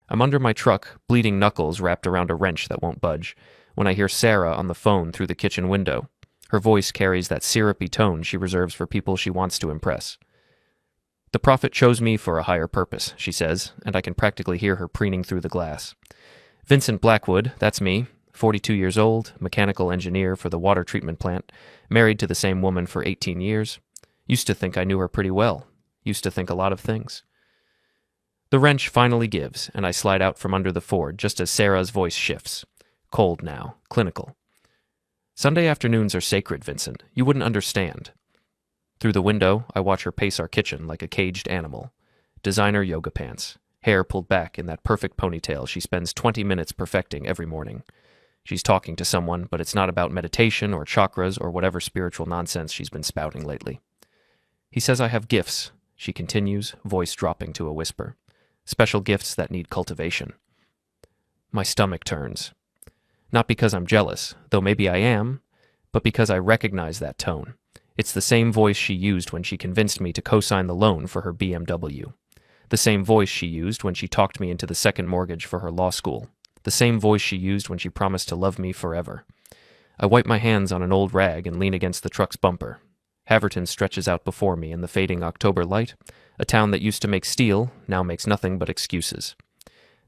I'm under my truck, bleeding knuckles wrapped around a wrench that won't budge, when I hear Sarah on the phone through the kitchen window. Her voice carries that syrupy tone she reserves for people she wants to impress. "The prophet chose me for a higher purpose," she says, and I can practically hear her preening through the glass. "Vincent Blackwood, that's me, 42 years old, mechanical engineer for the water treatment plant, married to the same woman for 18 years. Used to think I knew her pretty well. Used to think a lot of things." The wrench finally gives, and I slide out from under the Ford just as Sarah's voice shifts. Cold now, clinical. "Sunday afternoons are sacred, Vincent. You wouldn't understand." Through the window, I watch her pace our kitchen like a caged animal. Designer yoga pants, hair pulled back in that perfect ponytail she spends 20 minutes perfecting every morning. She's talking to someone, but it's not about meditation or chakras or whatever spiritual nonsense she's been spouting lately. "He says I have gifts," she continues, voice dropping to a whisper. "Special gifts that need cultivation." My stomach turns. Not because I'm jealous, though maybe I am, but because I recognize that tone. It's the same voice she used when she convinced me to co-sign the loan for her BMW. The same voice she used when she talked me into the second mortgage for her law school. The same voice she used when she promised to love me forever. I wipe my hands on an old rag and lean against the truck's bumper. Haverton stretches out before me in the fading October light. A town that used to make steel now makes nothing but excuses.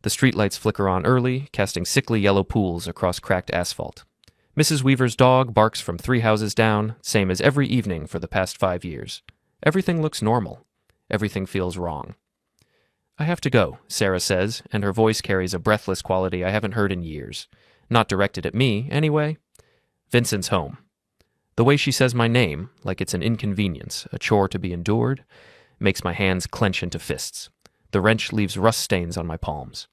The streetlights flicker on early, casting sickly yellow pools across cracked asphalt. Mrs. Weaver's dog barks from 3 houses down, same as every evening for the past 5 years. Everything looks normal. Everything feels wrong. "I have to go," Sarah says, and her voice carries a breathless quality I haven't heard in years. Not directed at me, anyway. Vincent's home. The way she says my name, like it's an inconvenience, a chore to be endured, makes my hands clench into fists. The wrench leaves rust stains on my palms.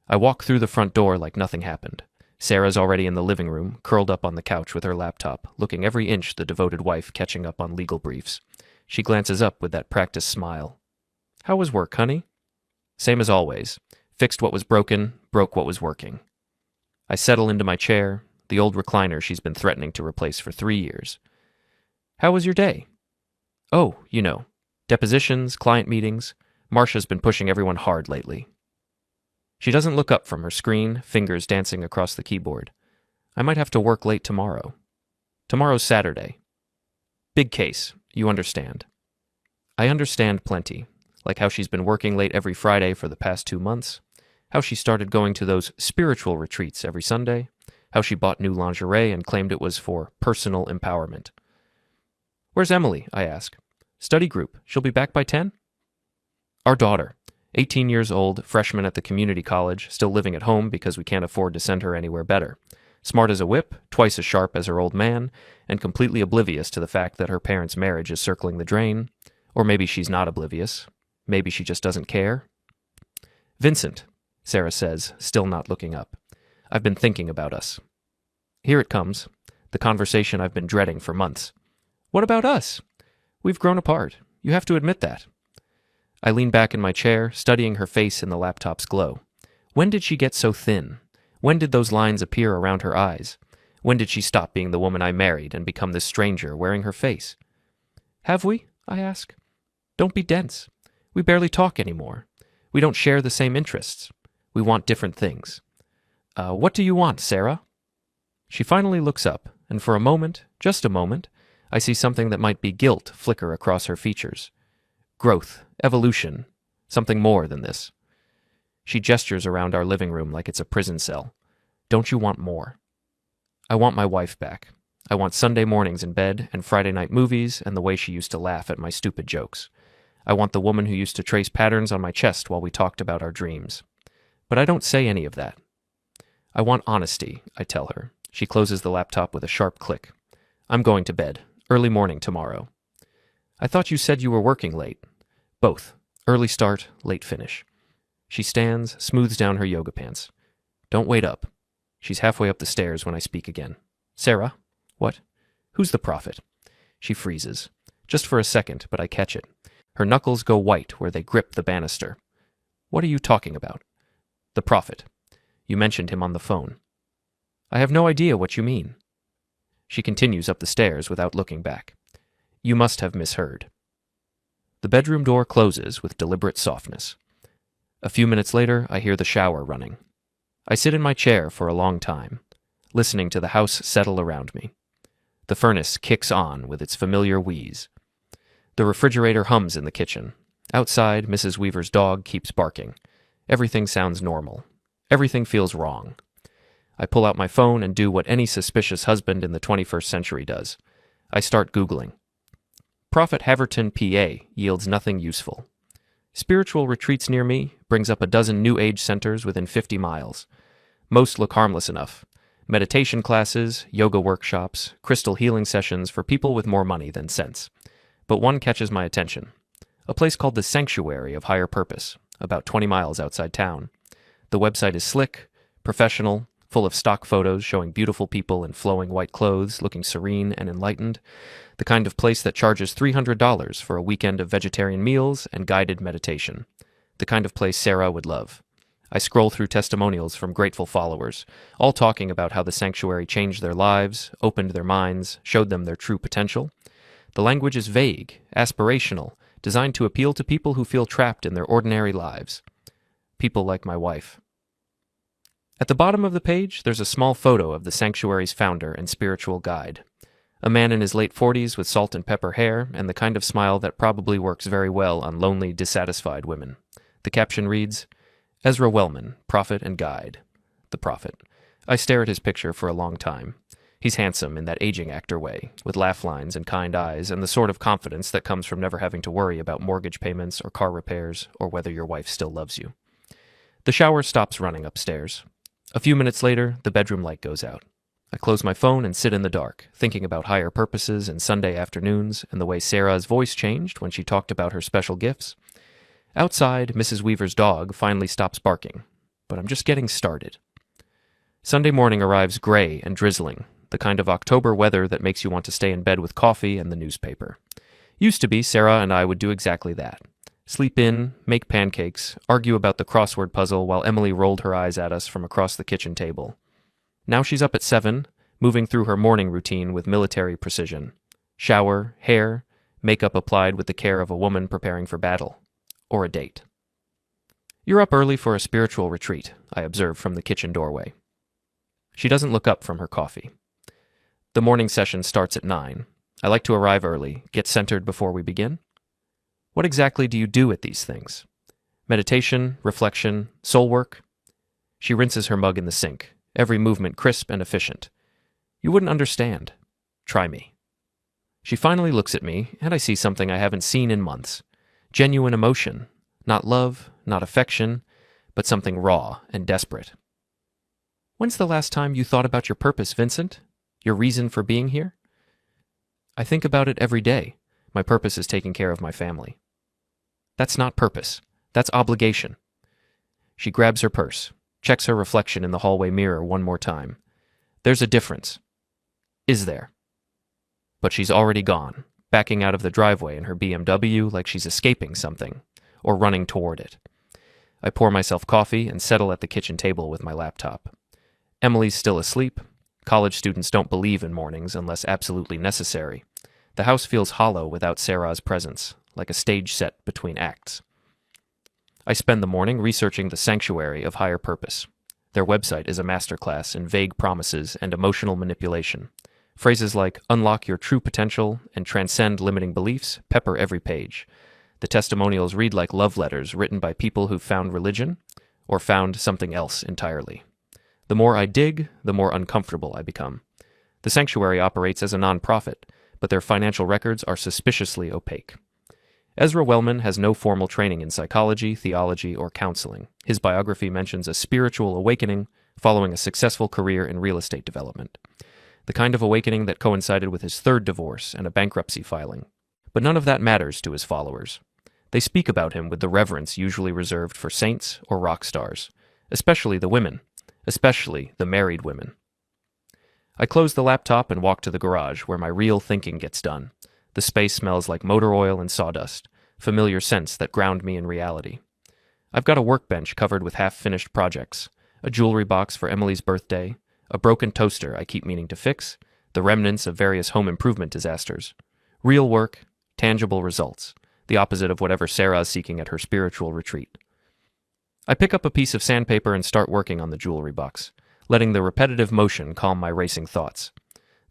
I walk through the front door like nothing happened. Sarah's already in the living room, curled up on the couch with her laptop, looking every inch the devoted wife catching up on legal briefs. She glances up with that practiced smile. "How was work, honey?" "Same as always. Fixed what was broken, broke what was working." I settle into my chair, the old recliner she's been threatening to replace for 3 years. "How was your day?" "Oh, you know. Depositions, client meetings. Marcia's been pushing everyone hard lately." She doesn't look up from her screen, fingers dancing across the keyboard. "I might have to work late tomorrow." "Tomorrow's Saturday." "Big case, you understand." I understand plenty, like how she's been working late every Friday for the past 2 months, how she started going to those spiritual retreats every Sunday, how she bought new lingerie and claimed it was for personal empowerment. "Where's Emily?" I ask. "Study group. She'll be back by 10?" "Our daughter. 18 years old, freshman at the community college, still living at home because we can't afford to send her anywhere better. Smart as a whip, twice as sharp as her old man, and completely oblivious to the fact that her parents' marriage is circling the drain. Or maybe she's not oblivious. Maybe she just doesn't care." "Vincent," Sarah says, still not looking up. "I've been thinking about us." Here it comes, the conversation I've been dreading for months. "What about us?" "We've grown apart. You have to admit that." I lean back in my chair, studying her face in the laptop's glow. When did she get so thin? When did those lines appear around her eyes? When did she stop being the woman I married and become this stranger wearing her face? "Have we?" I ask. "Don't be dense. We barely talk anymore. We don't share the same interests. We want different things." What do you want, Sarah?" She finally looks up, and for a moment, just a moment, I see something that might be guilt flicker across her features. Growth, evolution, something more than this. She gestures around our living room like it's a prison cell. "Don't you want more?" I want my wife back. I want Sunday mornings in bed and Friday night movies and the way she used to laugh at my stupid jokes. I want the woman who used to trace patterns on my chest while we talked about our dreams. But I don't say any of that. "I want honesty," I tell her. She closes the laptop with a sharp click. "I'm going to bed. Early morning tomorrow." "I thought you said you were working late." "Both. Early start, late finish." She stands, smooths down her yoga pants. "Don't wait up." She's halfway up the stairs when I speak again. "Sarah?" "What?" "Who's the prophet?" She freezes. Just for a second, but I catch it. Her knuckles go white where they grip the banister. "What are you talking about?" "The prophet. You mentioned him on the phone." "I have no idea what you mean." She continues up the stairs without looking back. "You must have misheard." The bedroom door closes with deliberate softness. A few minutes later, I hear the shower running. I sit in my chair for a long time, listening to the house settle around me. The furnace kicks on with its familiar wheeze. The refrigerator hums in the kitchen. Outside, Mrs. Weaver's dog keeps barking. Everything sounds normal. Everything feels wrong. I pull out my phone and do what any suspicious husband in the 21st century does. I start Googling. Prophet Haverton, PA yields nothing useful. Spiritual retreats near me brings up a dozen New Age centers within 50 miles. Most look harmless enough. Meditation classes, yoga workshops, crystal healing sessions for people with more money than sense. But one catches my attention. A place called the Sanctuary of Higher Purpose, about 20 miles outside town. The website is slick, professional, full of stock photos showing beautiful people in flowing white clothes looking serene and enlightened. The kind of place that charges $300 for a weekend of vegetarian meals and guided meditation. The kind of place Sarah would love. I scroll through testimonials from grateful followers, all talking about how the sanctuary changed their lives, opened their minds, showed them their true potential. The language is vague, aspirational, designed to appeal to people who feel trapped in their ordinary lives. People like my wife. At the bottom of the page, there's a small photo of the sanctuary's founder and spiritual guide. A man in his late 40s with salt and pepper hair and the kind of smile that probably works very well on lonely, dissatisfied women. The caption reads, Ezra Wellman, Prophet and Guide. The Prophet. I stare at his picture for a long time. He's handsome in that aging actor way, with laugh lines and kind eyes and the sort of confidence that comes from never having to worry about mortgage payments or car repairs or whether your wife still loves you. The shower stops running upstairs. A few minutes later, the bedroom light goes out. I close my phone and sit in the dark, thinking about higher purposes and Sunday afternoons and the way Sarah's voice changed when she talked about her special gifts. Outside, Mrs. Weaver's dog finally stops barking, but I'm just getting started. Sunday morning arrives gray and drizzling, the kind of October weather that makes you want to stay in bed with coffee and the newspaper. Used to be, Sarah and I would do exactly that. Sleep in, make pancakes, argue about the crossword puzzle while Emily rolled her eyes at us from across the kitchen table. Now she's up at 7, moving through her morning routine with military precision. Shower, hair, makeup applied with the care of a woman preparing for battle. Or a date. You're up early for a spiritual retreat, I observe from the kitchen doorway. She doesn't look up from her coffee. The morning session starts at 9. I like to arrive early, get centered before we begin. What exactly do you do at these things? Meditation, reflection, soul work? She rinses her mug in the sink, every movement crisp and efficient. You wouldn't understand. Try me. She finally looks at me, and I see something I haven't seen in months. Genuine emotion. Not love, not affection, but something raw and desperate. When's the last time you thought about your purpose, Vincent? Your reason for being here? I think about it every day. My purpose is taking care of my family. That's not purpose. That's obligation. She grabs her purse, checks her reflection in the hallway mirror one more time. There's a difference. Is there? But she's already gone, backing out of the driveway in her BMW like she's escaping something, or running toward it. I pour myself coffee and settle at the kitchen table with my laptop. Emily's still asleep. College students don't believe in mornings unless absolutely necessary. The house feels hollow without Sarah's presence, like a stage set between acts. I spend the morning researching the Sanctuary of Higher Purpose. Their website is a masterclass in vague promises and emotional manipulation. Phrases like unlock your true potential and transcend limiting beliefs pepper every page. The testimonials read like love letters written by people who found religion or found something else entirely. The more I dig, the more uncomfortable I become. The sanctuary operates as a non-profit, but their financial records are suspiciously opaque. Ezra Wellman has no formal training in psychology, theology, or counseling. His biography mentions a spiritual awakening following a successful career in real estate development. The kind of awakening that coincided with his third divorce and a bankruptcy filing. But none of that matters to his followers. They speak about him with the reverence usually reserved for saints or rock stars, especially the women, especially the married women. I close the laptop and walk to the garage where my real thinking gets done. The space smells like motor oil and sawdust, familiar scents that ground me in reality. I've got a workbench covered with half-finished projects, a jewelry box for Emily's birthday, a broken toaster I keep meaning to fix, the remnants of various home improvement disasters. Real work, tangible results, the opposite of whatever Sarah's seeking at her spiritual retreat. I pick up a piece of sandpaper and start working on the jewelry box, letting the repetitive motion calm my racing thoughts.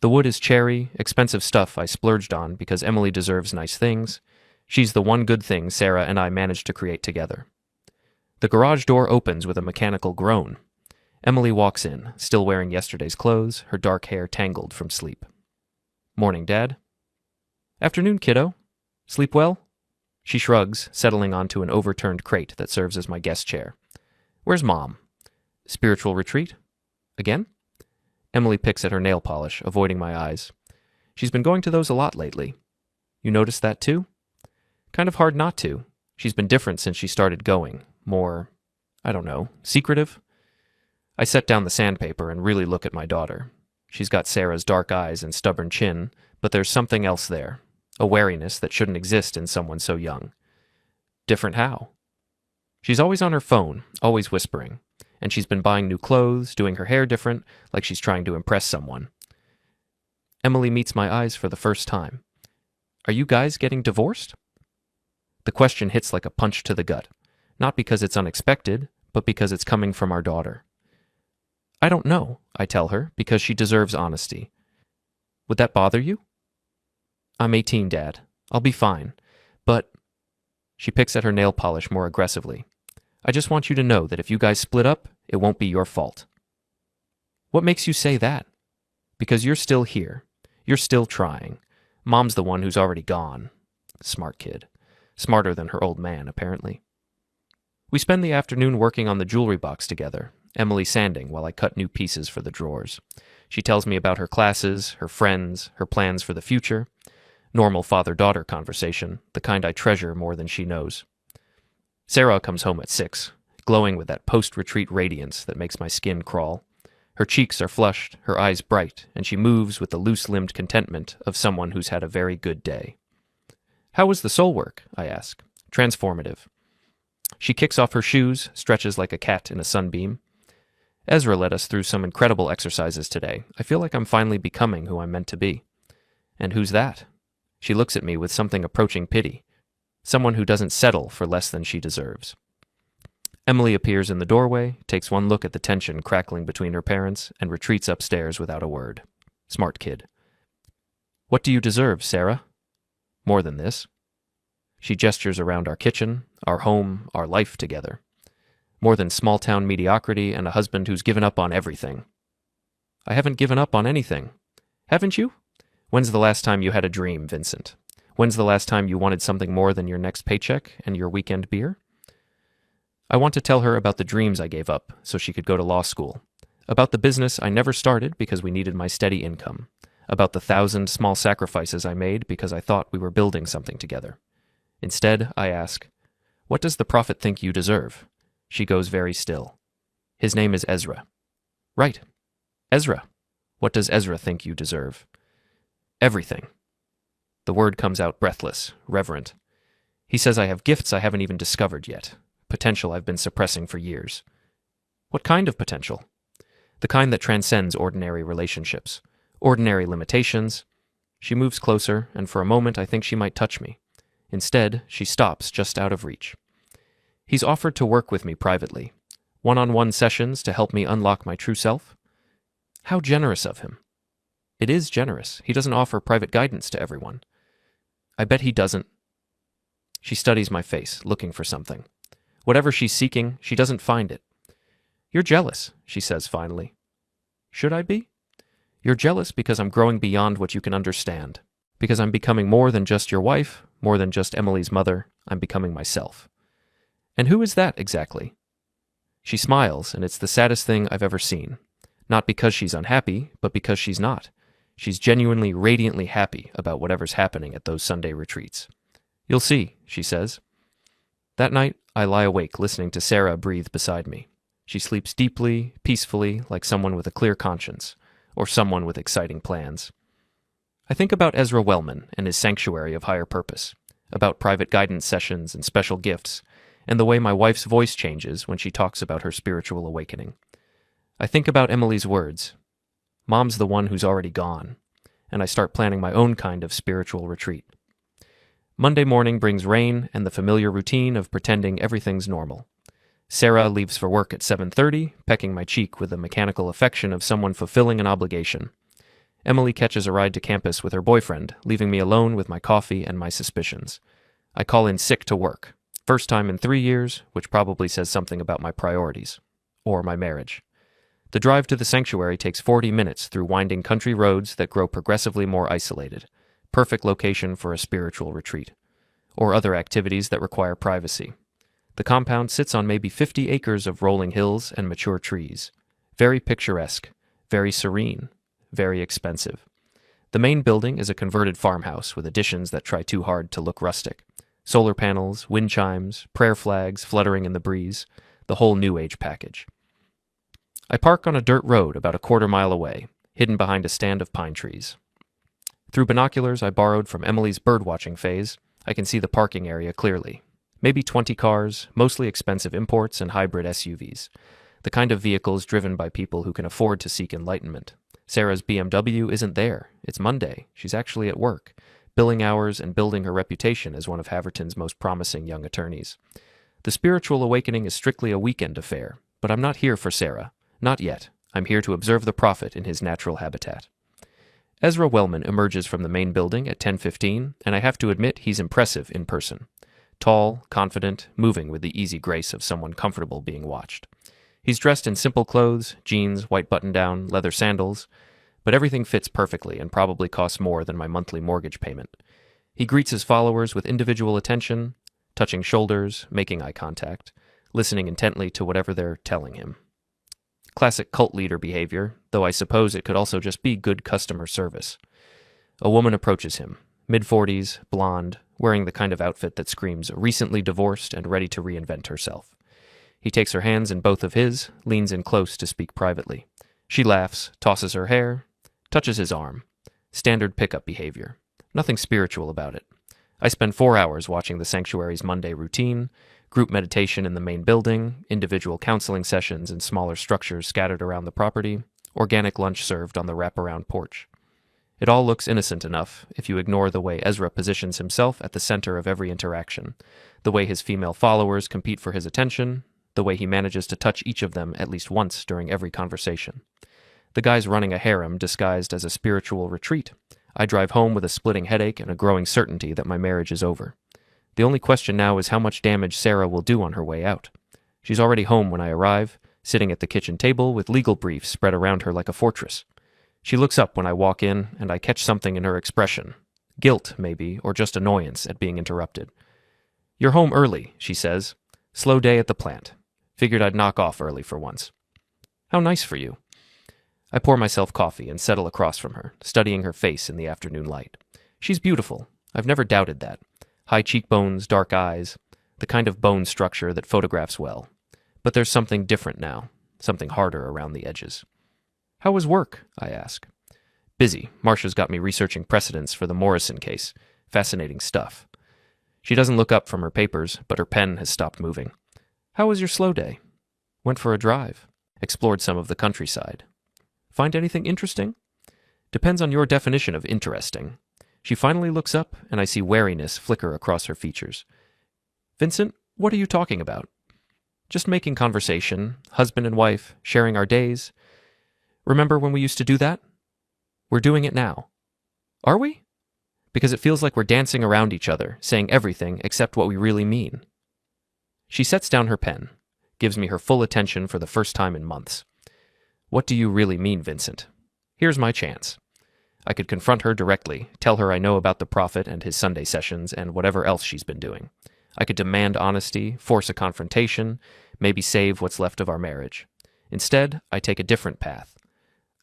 The wood is cherry, expensive stuff I splurged on because Emily deserves nice things. She's the one good thing Sarah and I managed to create together. The garage door opens with a mechanical groan. Emily walks in, still wearing yesterday's clothes, her dark hair tangled from sleep. "Morning, Dad." "Afternoon, kiddo. Sleep well?" She shrugs, settling onto an overturned crate that serves as my guest chair. "Where's Mom?" "Spiritual retreat? Again?" Emily picks at her nail polish, avoiding my eyes. "She's been going to those a lot lately. You noticed that too?" "Kind of hard not to. She's been different since she started going. More, I don't know, secretive?" I set down the sandpaper and really look at my daughter. She's got Sarah's dark eyes and stubborn chin, but there's something else there, a wariness that shouldn't exist in someone so young. Different how? She's always on her phone, always whispering, and she's been buying new clothes, doing her hair different, like she's trying to impress someone. Emily meets my eyes for the first time. "Are you guys getting divorced?" The question hits like a punch to the gut, not because it's unexpected, but because it's coming from our daughter. "I don't know," I tell her, because she deserves honesty. "Would that bother you?" "I'm 18, Dad. I'll be fine. But—" She picks at her nail polish more aggressively. "I just want you to know that if you guys split up, it won't be your fault." "What makes you say that?" "Because you're still here. You're still trying. Mom's the one who's already gone." Smart kid. Smarter than her old man, apparently. We spend the afternoon working on the jewelry box together, Emily sanding while I cut new pieces for the drawers. She tells me about her classes, her friends, her plans for the future. Normal father-daughter conversation, the kind I treasure more than she knows. Sarah comes home at 6, glowing with that post-retreat radiance that makes my skin crawl. Her cheeks are flushed, her eyes bright, and she moves with the loose-limbed contentment of someone who's had a very good day. "How was the soul work?" I ask. "Transformative." She kicks off her shoes, stretches like a cat in a sunbeam. "Ezra led us through some incredible exercises today. I feel like I'm finally becoming who I'm meant to be." "And who's that?" She looks at me with something approaching pity. Someone who doesn't settle for less than she deserves. Emily appears in the doorway, takes one look at the tension crackling between her parents, and retreats upstairs without a word. Smart kid. "What do you deserve, Sarah?" "More than this." She gestures around our kitchen, our home, our life together. "More than small-town mediocrity and a husband who's given up on everything." "I haven't given up on anything." "Haven't you? When's the last time you had a dream, Vincent? When's the last time you wanted something more than your next paycheck and your weekend beer?" I want to tell her about the dreams I gave up so she could go to law school, about the business I never started because we needed my steady income, about the 1,000 small sacrifices I made because I thought we were building something together. Instead, I ask, "What does the prophet think you deserve?" She goes very still. "His name is Ezra." "Right. Ezra. What does Ezra think you deserve?" "Everything." The word comes out breathless, reverent. "He says I have gifts I haven't even discovered yet, potential I've been suppressing for years." "What kind of potential?" "The kind that transcends ordinary relationships, ordinary limitations." She moves closer, and for a moment I think she might touch me. Instead, she stops just out of reach. "He's offered to work with me privately, one-on-one sessions to help me unlock my true self." How generous of him. It is generous. He doesn't offer private guidance to everyone. I bet he doesn't. She studies my face, looking for something. Whatever she's seeking, she doesn't find it. "You're jealous," she says finally. "Should I be?" "You're jealous because I'm growing beyond what you can understand. Because I'm becoming more than just your wife, more than just Emily's mother. I'm becoming myself." "And who is that exactly?" She smiles, and it's the saddest thing I've ever seen. Not because she's unhappy, but because she's not. She's genuinely, radiantly happy about whatever's happening at those Sunday retreats. "You'll see," she says. That night, I lie awake listening to Sarah breathe beside me. She sleeps deeply, peacefully, like someone with a clear conscience, or someone with exciting plans. I think about Ezra Wellman and his sanctuary of higher purpose, about private guidance sessions and special gifts, and the way my wife's voice changes when she talks about her spiritual awakening. I think about Emily's words. Mom's the one who's already gone, and I start planning my own kind of spiritual retreat. Monday morning brings rain and the familiar routine of pretending everything's normal. Sarah leaves for work at 7:30, pecking my cheek with the mechanical affection of someone fulfilling an obligation. Emily catches a ride to campus with her boyfriend, leaving me alone with my coffee and my suspicions. I call in sick to work. First time in 3 years, which probably says something about my priorities. Or my marriage. The drive to the sanctuary takes 40 minutes through winding country roads that grow progressively more isolated. Perfect location for a spiritual retreat. Or other activities that require privacy. The compound sits on maybe 50 acres of rolling hills and mature trees. Very picturesque, very serene, very expensive. The main building is a converted farmhouse with additions that try too hard to look rustic. Solar panels, wind chimes, prayer flags fluttering in the breeze, the whole New Age package. I park on a dirt road about a quarter-mile away, hidden behind a stand of pine trees. Through binoculars I borrowed from Emily's birdwatching phase, I can see the parking area clearly. Maybe 20 cars, mostly expensive imports and hybrid SUVs. The kind of vehicles driven by people who can afford to seek enlightenment. Sarah's BMW isn't there. It's Monday. She's actually at work, billing hours and building her reputation as one of Haverton's most promising young attorneys. The spiritual awakening is strictly a weekend affair, but I'm not here for Sarah. Not yet. I'm here to observe the prophet in his natural habitat. Ezra Wellman emerges from the main building at 10:15, and I have to admit he's impressive in person. Tall, confident, moving with the easy grace of someone comfortable being watched. He's dressed in simple clothes, jeans, white button-down, leather sandals, but everything fits perfectly and probably costs more than my monthly mortgage payment. He greets his followers with individual attention, touching shoulders, making eye contact, listening intently to whatever they're telling him. Classic cult leader behavior, though I suppose it could also just be good customer service. A woman approaches him, mid-40s, blonde, wearing the kind of outfit that screams recently divorced and ready to reinvent herself. He takes her hands in both of his, leans in close to speak privately. She laughs, tosses her hair, touches his arm. Standard pickup behavior. Nothing spiritual about it. I spend 4 hours watching the sanctuary's Monday routine, group meditation in the main building, individual counseling sessions in smaller structures scattered around the property, organic lunch served on the wraparound porch. It all looks innocent enough if you ignore the way Ezra positions himself at the center of every interaction, the way his female followers compete for his attention, the way he manages to touch each of them at least once during every conversation. The guy's running a harem disguised as a spiritual retreat. I drive home with a splitting headache and a growing certainty that my marriage is over. The only question now is how much damage Sarah will do on her way out. She's already home when I arrive, sitting at the kitchen table with legal briefs spread around her like a fortress. She looks up when I walk in, and I catch something in her expression. Guilt, maybe, or just annoyance at being interrupted. "You're home early," she says. "Slow day at the plant. Figured I'd knock off early for once." "How nice for you." I pour myself coffee and settle across from her, studying her face in the afternoon light. She's beautiful. I've never doubted that. High cheekbones, dark eyes, the kind of bone structure that photographs well. But there's something different now, something harder around the edges. "How was work?" I ask. "Busy. Marcia's got me researching precedents for the Morrison case. Fascinating stuff." She doesn't look up from her papers, but her pen has stopped moving. "How was your slow day?" "Went for a drive. Explored some of the countryside." "Find anything interesting?" "Depends on your definition of interesting." She finally looks up, and I see wariness flicker across her features. "Vincent, what are you talking about?" "Just making conversation, husband and wife, sharing our days. Remember when we used to do that? We're doing it now." "Are we?" "Because it feels like we're dancing around each other, saying everything except what we really mean." She sets down her pen, gives me her full attention for the first time in months. "What do you really mean, Vincent?" Here's my chance. I could confront her directly, tell her I know about the prophet and his Sunday sessions and whatever else she's been doing. I could demand honesty, force a confrontation, maybe save what's left of our marriage. Instead, I take a different path.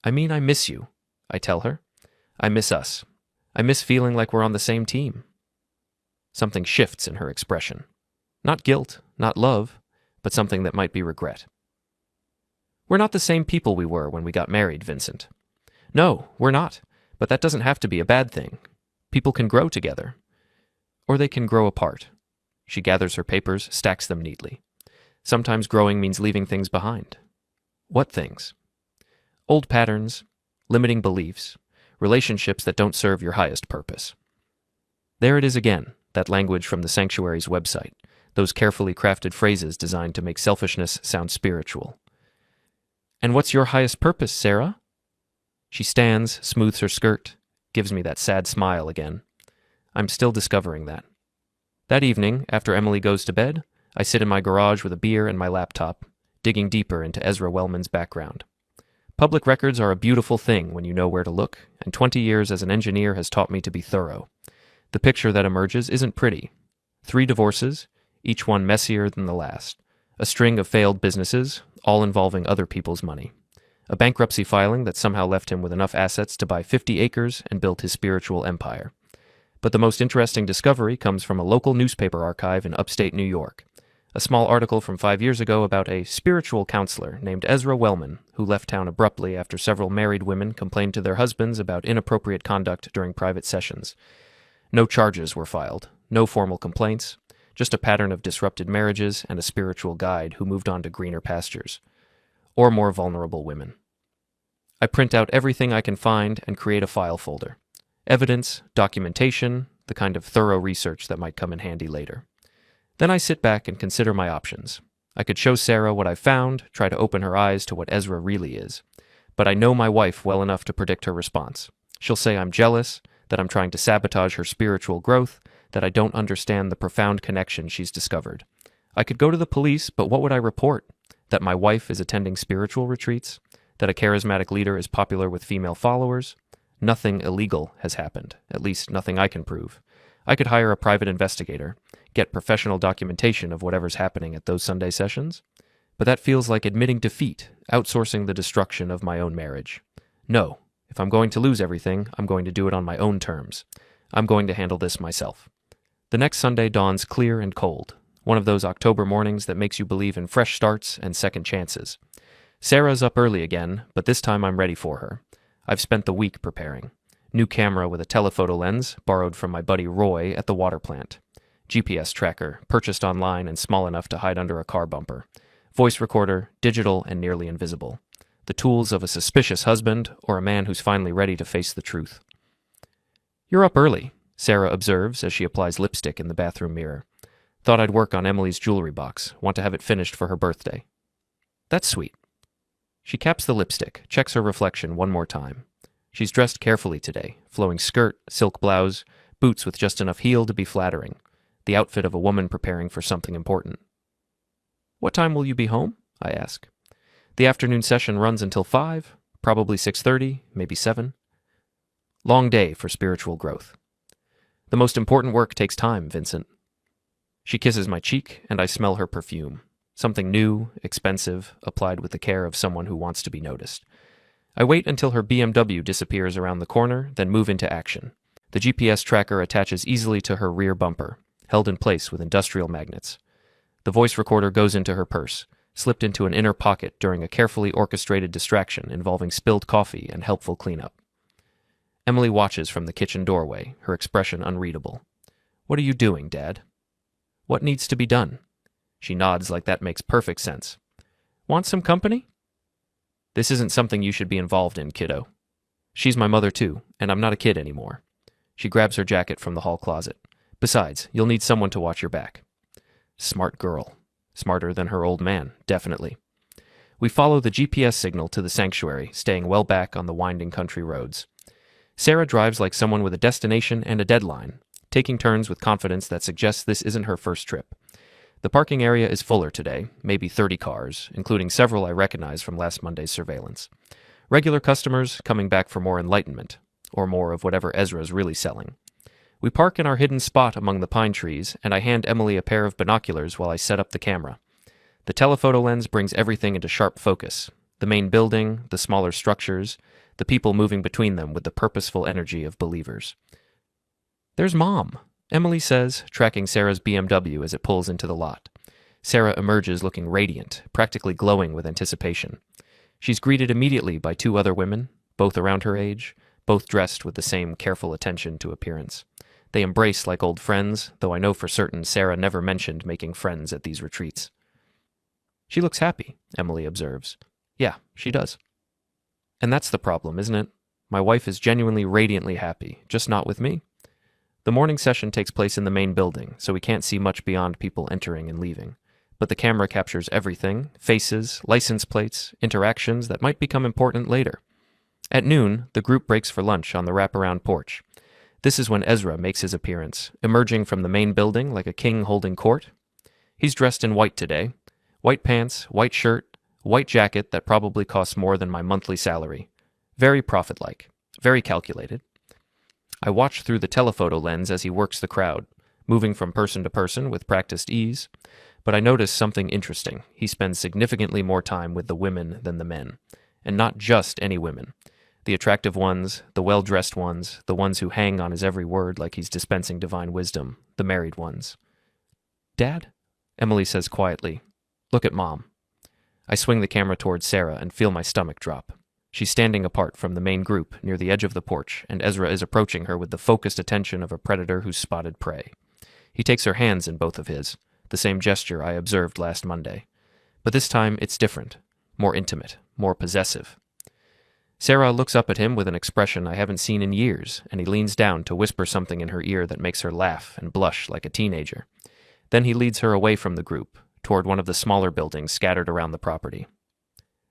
"I mean, I miss you," I tell her. "I miss us. I miss feeling like we're on the same team." Something shifts in her expression. Not guilt, not love, but something that might be regret. "We're not the same people we were when we got married, Vincent." "No, we're not. But that doesn't have to be a bad thing. People can grow together. Or they can grow apart." She gathers her papers, stacks them neatly. "Sometimes growing means leaving things behind." "What things?" "Old patterns, limiting beliefs, relationships that don't serve your highest purpose." There it is again, that language from the sanctuary's website, those carefully crafted phrases designed to make selfishness sound spiritual. "And what's your highest purpose, Sarah?" She stands, smooths her skirt, gives me that sad smile again. I'm still discovering that. That evening, after Emily goes to bed, I sit in my garage with a beer and my laptop, digging deeper into Ezra Wellman's background. Public records are a beautiful thing when you know where to look, and 20 years as an engineer has taught me to be thorough. The picture that emerges isn't pretty. 3 divorces, each one messier than the last. A string of failed businesses, all involving other people's money. A bankruptcy filing that somehow left him with enough assets to buy 50 acres and build his spiritual empire. But the most interesting discovery comes from a local newspaper archive in upstate New York. A small article from 5 years ago about a spiritual counselor named Ezra Wellman, who left town abruptly after several married women complained to their husbands about inappropriate conduct during private sessions. No charges were filed, no formal complaints, just a pattern of disrupted marriages and a spiritual guide who moved on to greener pastures. Or more vulnerable women. I print out everything I can find and create a file folder. Evidence, documentation, the kind of thorough research that might come in handy later. Then I sit back and consider my options. I could show Sarah what I found, try to open her eyes to what Ezra really is. But I know my wife well enough to predict her response. She'll say I'm jealous, that I'm trying to sabotage her spiritual growth, that I don't understand the profound connection she's discovered. I could go to the police, but what would I report? That my wife is attending spiritual retreats? That a charismatic leader is popular with female followers? Nothing illegal has happened, at least nothing I can prove. I could hire a private investigator, get professional documentation of whatever's happening at those Sunday sessions. But that feels like admitting defeat, outsourcing the destruction of my own marriage. No, if I'm going to lose everything, I'm going to do it on my own terms. I'm going to handle this myself. The next Sunday dawns clear and cold. One of those October mornings that makes you believe in fresh starts and second chances. Sarah's up early again, but this time I'm ready for her. I've spent the week preparing. New camera with a telephoto lens, borrowed from my buddy Roy at the water plant. GPS tracker, purchased online and small enough to hide under a car bumper. Voice recorder, digital and nearly invisible. The tools of a suspicious husband or a man who's finally ready to face the truth. "You're up early," Sarah observes as she applies lipstick in the bathroom mirror. "Thought I'd work on Emily's jewelry box. Want to have it finished for her birthday." "That's sweet." She caps the lipstick, checks her reflection one more time. She's dressed carefully today, flowing skirt, silk blouse, boots with just enough heel to be flattering. The outfit of a woman preparing for something important. "What time will you be home?" I ask. "The afternoon session runs until 5, probably 6:30, maybe 7. Long day for spiritual growth. The most important work takes time, Vincent." She kisses my cheek, and I smell her perfume. Something new, expensive, applied with the care of someone who wants to be noticed. I wait until her BMW disappears around the corner, then move into action. The GPS tracker attaches easily to her rear bumper, held in place with industrial magnets. The voice recorder goes into her purse, slipped into an inner pocket during a carefully orchestrated distraction involving spilled coffee and helpful cleanup. Emily watches from the kitchen doorway, her expression unreadable. "What are you doing, Dad?" "What needs to be done?" She nods like that makes perfect sense. "Want some company?" "This isn't something you should be involved in, kiddo." She's my mother too, and I'm not a kid anymore. She grabs her jacket from the hall closet. "Besides, you'll need someone to watch your back." Smart girl. Smarter than her old man, definitely. We follow the GPS signal to the sanctuary, staying well back on the winding country roads. Sarah drives like someone with a destination and a deadline, taking turns with confidence that suggests this isn't her first trip. The parking area is fuller today, maybe 30 cars, including several I recognize from last Monday's surveillance. Regular customers coming back for more enlightenment, or more of whatever Ezra's really selling. We park in our hidden spot among the pine trees, and I hand Emily a pair of binoculars while I set up the camera. The telephoto lens brings everything into sharp focus. The main building, the smaller structures, the people moving between them with the purposeful energy of believers. "There's Mom," Emily says, tracking Sarah's BMW as it pulls into the lot. Sarah emerges looking radiant, practically glowing with anticipation. She's greeted immediately by 2 other women, both around her age, both dressed with the same careful attention to appearance. They embrace like old friends, though I know for certain Sarah never mentioned making friends at these retreats. "She looks happy," Emily observes. "Yeah, she does." And that's the problem, isn't it? My wife is genuinely radiantly happy, just not with me. The morning session takes place in the main building, so we can't see much beyond people entering and leaving. But the camera captures everything: faces, license plates, interactions that might become important later. At noon, the group breaks for lunch on the wraparound porch. This is when Ezra makes his appearance, emerging from the main building like a king holding court. He's dressed in white today. White pants, white shirt, white jacket that probably costs more than my monthly salary. Very prophet-like, very calculated. I watch through the telephoto lens as he works the crowd, moving from person to person with practiced ease. But I notice something interesting. He spends significantly more time with the women than the men. And not just any women. The attractive ones, the well-dressed ones, the ones who hang on his every word like he's dispensing divine wisdom, the married ones. "Dad?" Emily says quietly. "Look at Mom." I swing the camera towards Sarah and feel my stomach drop. She's standing apart from the main group near the edge of the porch, and Ezra is approaching her with the focused attention of a predator who's spotted prey. He takes her hands in both of his, the same gesture I observed last Monday. But this time it's different, more intimate, more possessive. Sarah looks up at him with an expression I haven't seen in years, and he leans down to whisper something in her ear that makes her laugh and blush like a teenager. Then he leads her away from the group, toward one of the smaller buildings scattered around the property.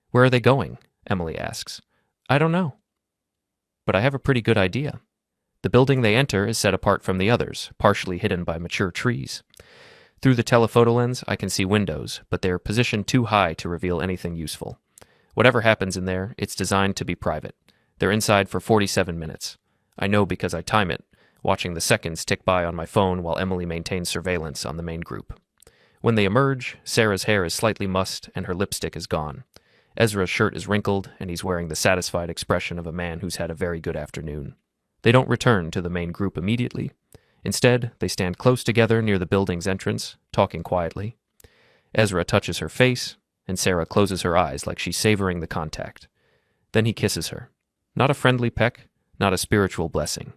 "Where are they going?" Emily asks. "I don't know." "But I have a pretty good idea. The building they enter is set apart from the others, partially hidden by mature trees. Through the telephoto lens, I can see windows, but they're positioned too high to reveal anything useful. Whatever happens in there, it's designed to be private. They're inside for 47 minutes. I know because I time it, watching the seconds tick by on my phone while Emily maintains surveillance on the main group. When they emerge, Sarah's hair is slightly mussed and her lipstick is gone. Ezra's shirt is wrinkled, and he's wearing the satisfied expression of a man who's had a very good afternoon. They don't return to the main group immediately. Instead, they stand close together near the building's entrance, talking quietly. Ezra touches her face, and Sarah closes her eyes like she's savoring the contact. Then he kisses her. Not a friendly peck, not a spiritual blessing.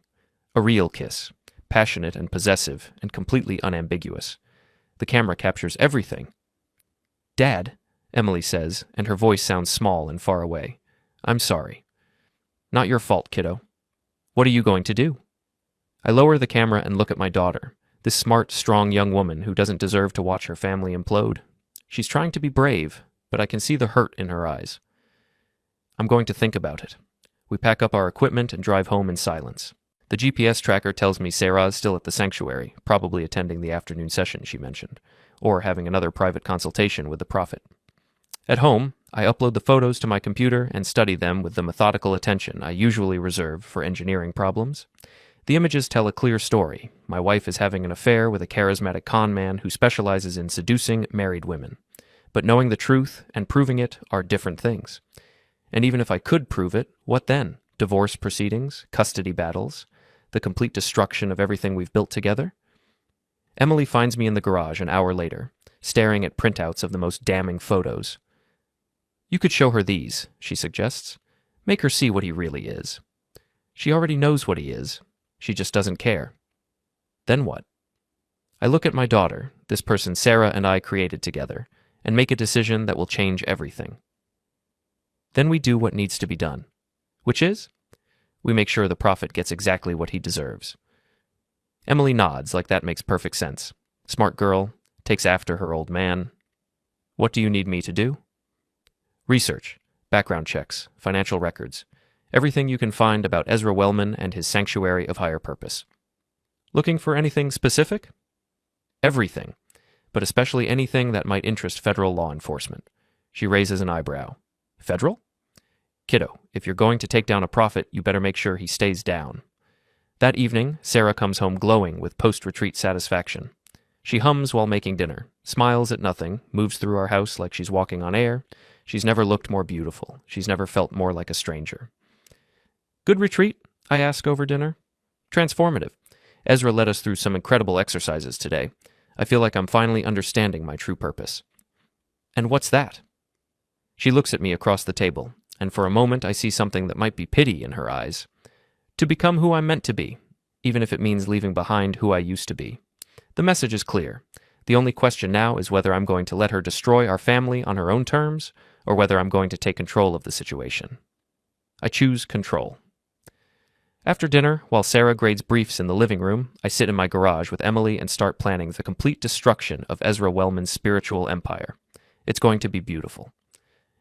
A real kiss, passionate and possessive and completely unambiguous. The camera captures everything. "Dad," Emily says, and her voice sounds small and far away. "I'm sorry." "Not your fault, kiddo." "What are you going to do?" I lower the camera and look at my daughter, this smart, strong young woman who doesn't deserve to watch her family implode. She's trying to be brave, but I can see the hurt in her eyes. I'm going to think about it. We pack up our equipment and drive home in silence. The GPS tracker tells me Sarah is still at the sanctuary, probably attending the afternoon session she mentioned, or having another private consultation with the prophet. At home, I upload the photos to my computer and study them with the methodical attention I usually reserve for engineering problems. The images tell a clear story. My wife is having an affair with a charismatic con man who specializes in seducing married women. But knowing the truth and proving it are different things. And even if I could prove it, what then? Divorce proceedings, custody battles, the complete destruction of everything we've built together? Emily finds me in the garage an hour later, staring at printouts of the most damning photos. "You could show her these," she suggests. "Make her see what he really is." She already knows what he is. She just doesn't care. Then what? I look at my daughter, this person Sarah and I created together, and make a decision that will change everything. Then we do what needs to be done, which is, we make sure the prophet gets exactly what he deserves. Emily nods like that makes perfect sense. Smart girl, takes after her old man. What do you need me to do? Research, background checks, financial records, everything you can find about Ezra Wellman and his sanctuary of higher purpose. Looking for anything specific? Everything, but especially anything that might interest federal law enforcement. She raises an eyebrow. Federal? Kiddo, if you're going to take down a prophet, you better make sure he stays down. That evening, Sarah comes home glowing with post-retreat satisfaction. She hums while making dinner, smiles at nothing, moves through our house like she's walking on air. She's never looked more beautiful. She's never felt more like a stranger. Good retreat? I ask over dinner. Transformative. Ezra led us through some incredible exercises today. I feel like I'm finally understanding my true purpose. And what's that? She looks at me across the table, and for a moment I see something that might be pity in her eyes. To become who I'm meant to be, even if it means leaving behind who I used to be. The message is clear. The only question now is whether I'm going to let her destroy our family on her own terms, or whether I'm going to take control of the situation. I choose control. After dinner, while Sarah grades briefs in the living room, I sit in my garage with Emily and start planning the complete destruction of Ezra Wellman's spiritual empire. It's going to be beautiful.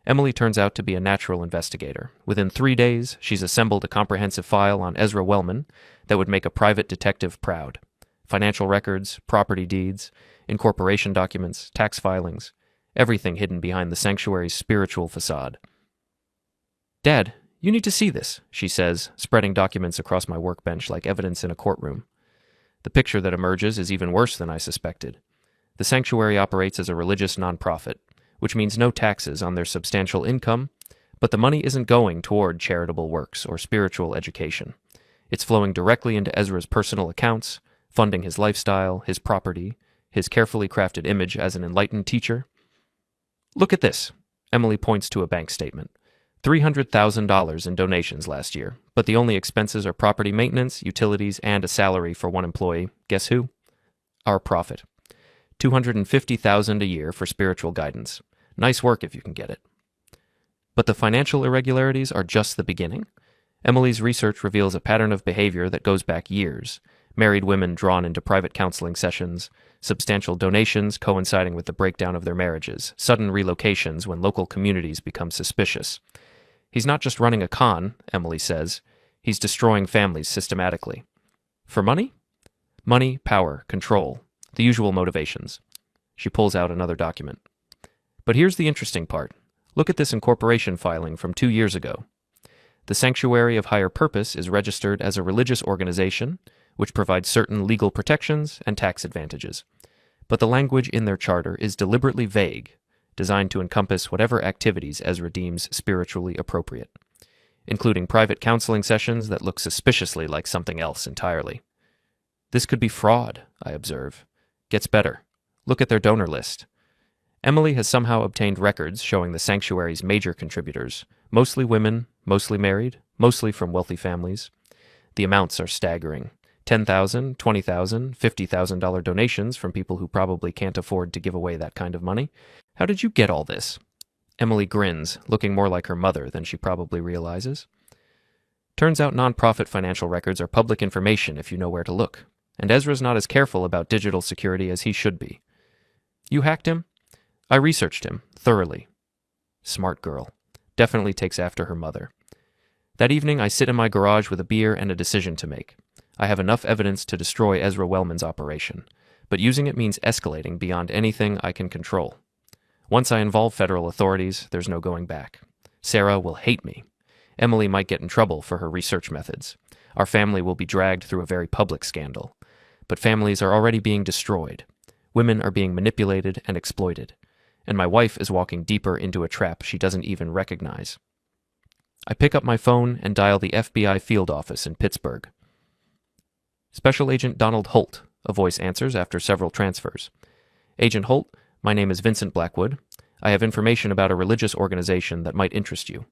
Emily turns out to be a natural investigator. Within 3 days, she's assembled a comprehensive file on Ezra Wellman that would make a private detective proud. Financial records, property deeds, incorporation documents, tax filings, everything hidden behind the sanctuary's spiritual facade. "Dad, you need to see this," she says, spreading documents across my workbench like evidence in a courtroom. The picture that emerges is even worse than I suspected. The sanctuary operates as a religious nonprofit, which means no taxes on their substantial income, but the money isn't going toward charitable works or spiritual education. It's flowing directly into Ezra's personal accounts, funding his lifestyle, his property, his carefully crafted image as an enlightened teacher. "Look at this," Emily points to a bank statement. $300,000 in donations last year, but the only expenses are property maintenance, utilities, and a salary for one employee. Guess who? Our prophet. $250,000 a year for spiritual guidance. Nice work if you can get it. But the financial irregularities are just the beginning. Emily's research reveals a pattern of behavior that goes back years. Married women drawn into private counseling sessions, substantial donations coinciding with the breakdown of their marriages, sudden relocations when local communities become suspicious. He's not just running a con, Emily says. He's destroying families systematically. For money? Money, power, control. The usual motivations. She pulls out another document. But here's the interesting part. Look at this incorporation filing from 2 years ago. The Sanctuary of Higher Purpose is registered as a religious organization, which provides certain legal protections and tax advantages. But the language in their charter is deliberately vague, designed to encompass whatever activities Ezra deems spiritually appropriate, including private counseling sessions that look suspiciously like something else entirely. This could be fraud, I observe. Gets better. Look at their donor list. Emily has somehow obtained records showing the sanctuary's major contributors, mostly women, mostly married, mostly from wealthy families. The amounts are staggering. $10,000, $20,000, $50,000 donations from people who probably can't afford to give away that kind of money. How did you get all this? Emily grins, looking more like her mother than she probably realizes. Turns out nonprofit financial records are public information if you know where to look, and Ezra's not as careful about digital security as he should be. You hacked him? I researched him, thoroughly. Smart girl. Definitely takes after her mother. That evening I sit in my garage with a beer and a decision to make. I have enough evidence to destroy Ezra Wellman's operation, but using it means escalating beyond anything I can control. Once I involve federal authorities, there's no going back. Sarah will hate me. Emily might get in trouble for her research methods. Our family will be dragged through a very public scandal. But families are already being destroyed. Women are being manipulated and exploited. And my wife is walking deeper into a trap she doesn't even recognize. I pick up my phone and dial the FBI field office in Pittsburgh. Special Agent Donald Holt, a voice answers after several transfers. Agent Holt, my name is Vincent Blackwood. I have information about a religious organization that might interest you.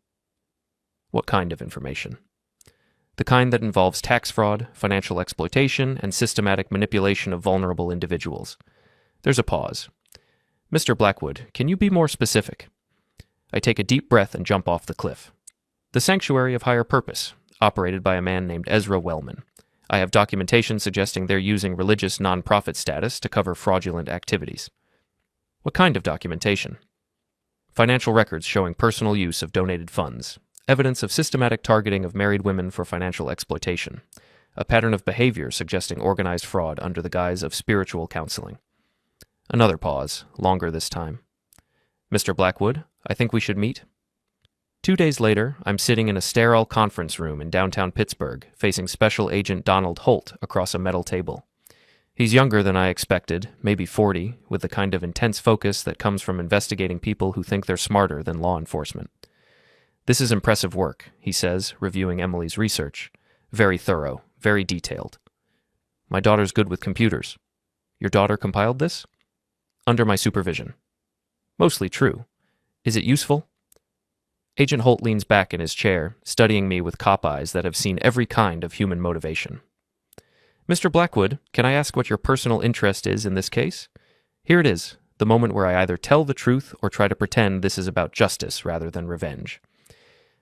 What kind of information? The kind that involves tax fraud, financial exploitation, and systematic manipulation of vulnerable individuals. There's a pause. Mr. Blackwood, can you be more specific? I take a deep breath and jump off the cliff. The Sanctuary of Higher Purpose, operated by a man named Ezra Wellman. I have documentation suggesting they're using religious nonprofit status to cover fraudulent activities. What kind of documentation? Financial records showing personal use of donated funds. Evidence of systematic targeting of married women for financial exploitation. A pattern of behavior suggesting organized fraud under the guise of spiritual counseling. Another pause, longer this time. Mr. Blackwood, I think we should meet. 2 days later, I'm sitting in a sterile conference room in downtown Pittsburgh, facing Special Agent Donald Holt across a metal table. He's younger than I expected, maybe 40, with the kind of intense focus that comes from investigating people who think they're smarter than law enforcement. This is impressive work, he says, reviewing Emily's research. Very thorough, very detailed. My daughter's good with computers. Your daughter compiled this? Under my supervision. Mostly true. Is it useful? Agent Holt leans back in his chair, studying me with cop eyes that have seen every kind of human motivation. Mr. Blackwood, can I ask what your personal interest is in this case? Here it is, the moment where I either tell the truth or try to pretend this is about justice rather than revenge.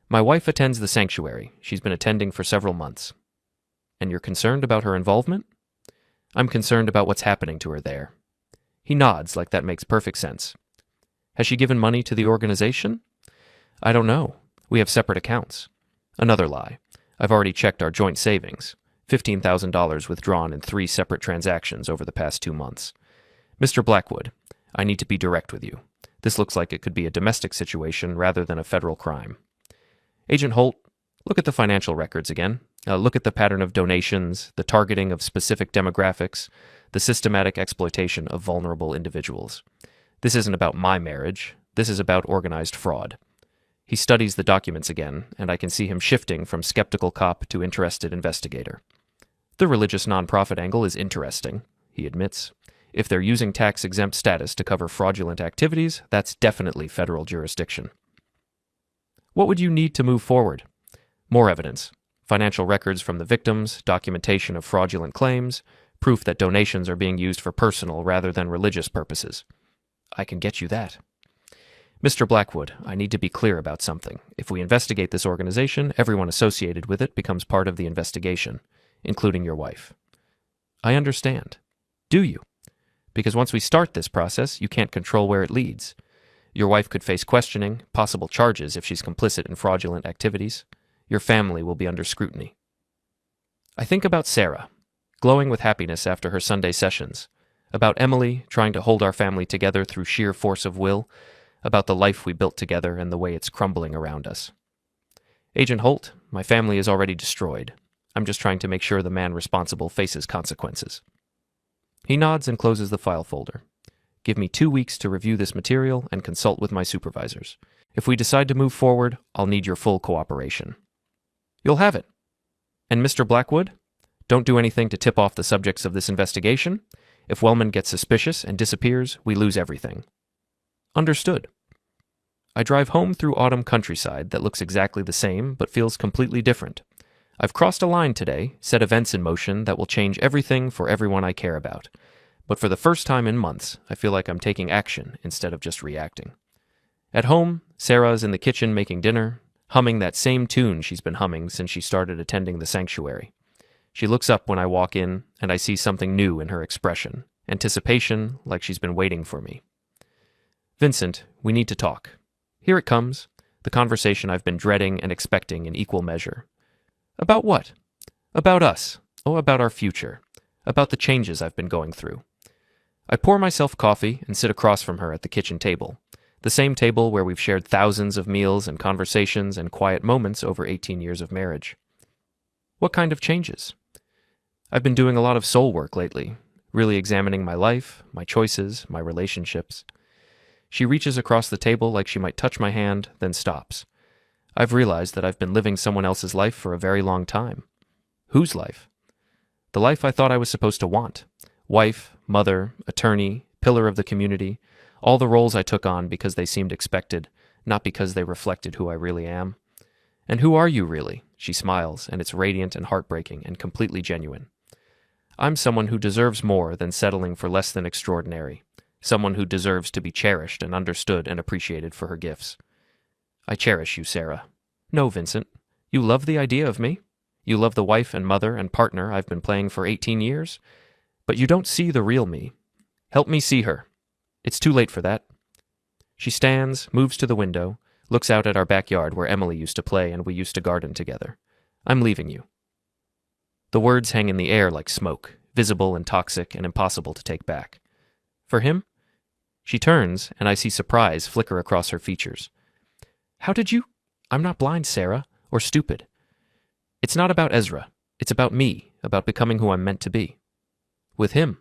My wife attends the sanctuary. She's been attending for several months. And you're concerned about her involvement? I'm concerned about what's happening to her there. He nods like that makes perfect sense. Has she given money to the organization? I don't know. We have separate accounts. Another lie. I've already checked our joint savings. $15,000 withdrawn in 3 separate transactions over the past 2 months. Mr. Blackwood, I need to be direct with you. This looks like it could be a domestic situation rather than a federal crime. Agent Holt, look at the financial records again. Look at the pattern of donations, the targeting of specific demographics, the systematic exploitation of vulnerable individuals. This isn't about my marriage. This is about organized fraud. He studies the documents again, and I can see him shifting from skeptical cop to interested investigator. The religious nonprofit angle is interesting, he admits. If they're using tax-exempt status to cover fraudulent activities, that's definitely federal jurisdiction. What would you need to move forward? More evidence. Financial records from the victims, documentation of fraudulent claims, proof that donations are being used for personal rather than religious purposes. I can get you that. Mr. Blackwood, I need to be clear about something. If we investigate this organization, everyone associated with it becomes part of the investigation, including your wife. I understand. Do you? Because once we start this process, you can't control where it leads. Your wife could face questioning, possible charges if she's complicit in fraudulent activities. Your family will be under scrutiny. I think about Sarah, glowing with happiness after her Sunday sessions, about Emily trying to hold our family together through sheer force of will, about the life we built together and the way it's crumbling around us. Agent Holt, my family is already destroyed. I'm just trying to make sure the man responsible faces consequences. He nods and closes the file folder. Give me 2 weeks to review this material and consult with my supervisors. If we decide to move forward, I'll need your full cooperation. You'll have it. And Mr. Blackwood, don't do anything to tip off the subjects of this investigation. If Wellman gets suspicious and disappears, we lose everything. Understood. I drive home through autumn countryside that looks exactly the same but feels completely different. I've crossed a line today, set events in motion that will change everything for everyone I care about. But for the first time in months, I feel like I'm taking action instead of just reacting. At home, Sarah is in the kitchen making dinner, humming that same tune she's been humming since she started attending the sanctuary. She looks up when I walk in, and I see something new in her expression, anticipation, like she's been waiting for me. Vincent, we need to talk. Here it comes, the conversation I've been dreading and expecting in equal measure. About what? About us. Oh, about our future. About the changes I've been going through. I pour myself coffee and sit across from her at the kitchen table, the same table where we've shared thousands of meals and conversations and quiet moments over 18 years of marriage. What kind of changes? I've been doing a lot of soul work lately, really examining my life, my choices, my relationships. She reaches across the table like she might touch my hand, then stops. I've realized that I've been living someone else's life for a very long time. Whose life? The life I thought I was supposed to want. Wife, mother, attorney, pillar of the community, all the roles I took on because they seemed expected, not because they reflected who I really am. And who are you really? She smiles, and it's radiant and heartbreaking and completely genuine. I'm someone who deserves more than settling for less than extraordinary, someone who deserves to be cherished and understood and appreciated for her gifts. I cherish you, Sarah. No, Vincent, you love the idea of me. You love the wife and mother and partner I've been playing for 18 years, but you don't see the real me. Help me see her. It's too late for that. She stands, moves to the window, looks out at our backyard where Emily used to play and we used to garden together. I'm leaving you. The words hang in the air like smoke, visible and toxic and impossible to take back. For him? She turns, and I see surprise flicker across her features. How did you? I'm not blind, Sarah, or stupid. It's not about Ezra. It's about me, about becoming who I'm meant to be. With him.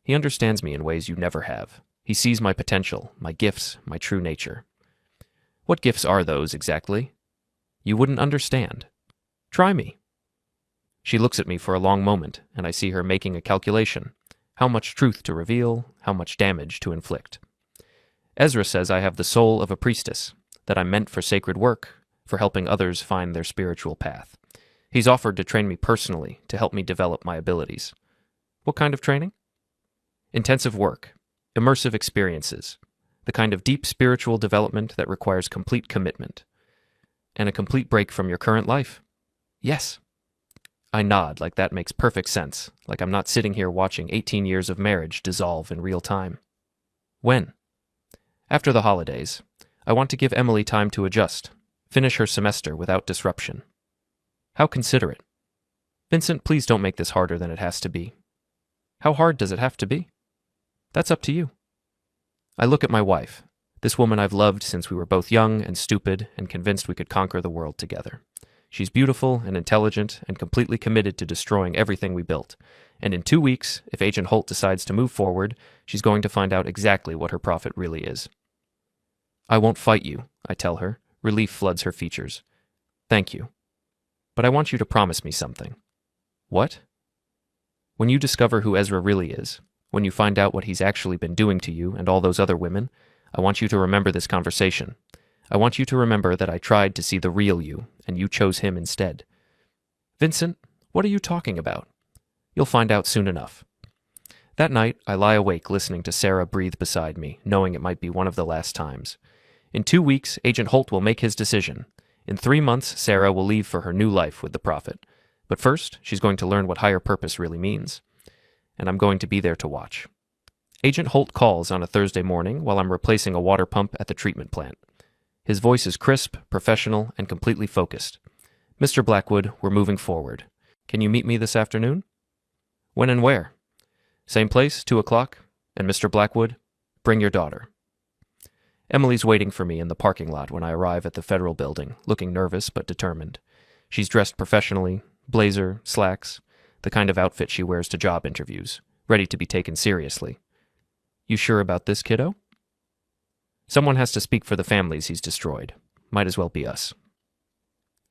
He understands me in ways you never have. He sees my potential, my gifts, my true nature. What gifts are those, exactly? You wouldn't understand. Try me. She looks at me for a long moment, and I see her making a calculation. How much truth to reveal, how much damage to inflict. Ezra says I have the soul of a priestess, that I'm meant for sacred work, for helping others find their spiritual path. He's offered to train me personally to help me develop my abilities. What kind of training? Intensive work, immersive experiences, the kind of deep spiritual development that requires complete commitment. And a complete break from your current life. Yes. I nod like that makes perfect sense, like I'm not sitting here watching 18 years of marriage dissolve in real time. When? After the holidays. I want to give Emily time to adjust, finish her semester without disruption. How considerate. Vincent, please don't make this harder than it has to be. How hard does it have to be? That's up to you. I look at my wife, this woman I've loved since we were both young and stupid and convinced we could conquer the world together. She's beautiful and intelligent and completely committed to destroying everything we built. And in 2 weeks, if Agent Holt decides to move forward, she's going to find out exactly what her profit really is. I won't fight you, I tell her. Relief floods her features. Thank you. But I want you to promise me something. What? When you discover who Ezra really is, when you find out what he's actually been doing to you and all those other women, I want you to remember this conversation. I want you to remember that I tried to see the real you, and you chose him instead. Vincent, what are you talking about? You'll find out soon enough. That night, I lie awake listening to Sarah breathe beside me, knowing it might be one of the last times. In 2 weeks, Agent Holt will make his decision. In 3 months, Sarah will leave for her new life with the Prophet. But first, she's going to learn what higher purpose really means. And I'm going to be there to watch. Agent Holt calls on a Thursday morning while I'm replacing a water pump at the treatment plant. His voice is crisp, professional, and completely focused. Mr. Blackwood, we're moving forward. Can you meet me this afternoon? When and where? Same place, 2 o'clock. And Mr. Blackwood, bring your daughter. Emily's waiting for me in the parking lot when I arrive at the Federal Building, looking nervous but determined. She's dressed professionally, blazer, slacks, the kind of outfit she wears to job interviews, ready to be taken seriously. You sure about this, kiddo? Someone has to speak for the families he's destroyed. Might as well be us.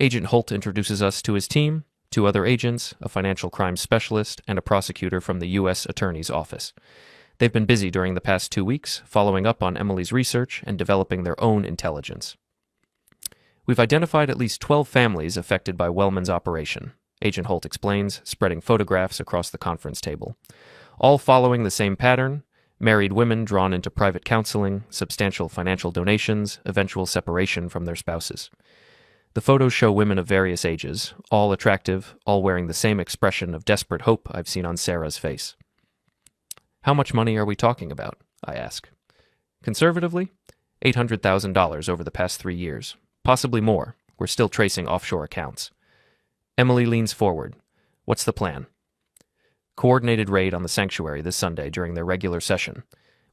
Agent Holt introduces us to his team, 2 other agents, a financial crimes specialist, and a prosecutor from the U.S. Attorney's Office. They've been busy during the past 2 weeks, following up on Emily's research and developing their own intelligence. We've identified at least 12 families affected by Wellman's operation, Agent Holt explains, spreading photographs across the conference table. All following the same pattern: married women drawn into private counseling, substantial financial donations, eventual separation from their spouses. The photos show women of various ages, all attractive, all wearing the same expression of desperate hope I've seen on Sarah's face. How much money are we talking about? I ask. Conservatively, $800,000 over the past 3 years. Possibly more. We're still tracing offshore accounts. Emily leans forward. What's the plan? Coordinated raid on the sanctuary this Sunday during their regular session.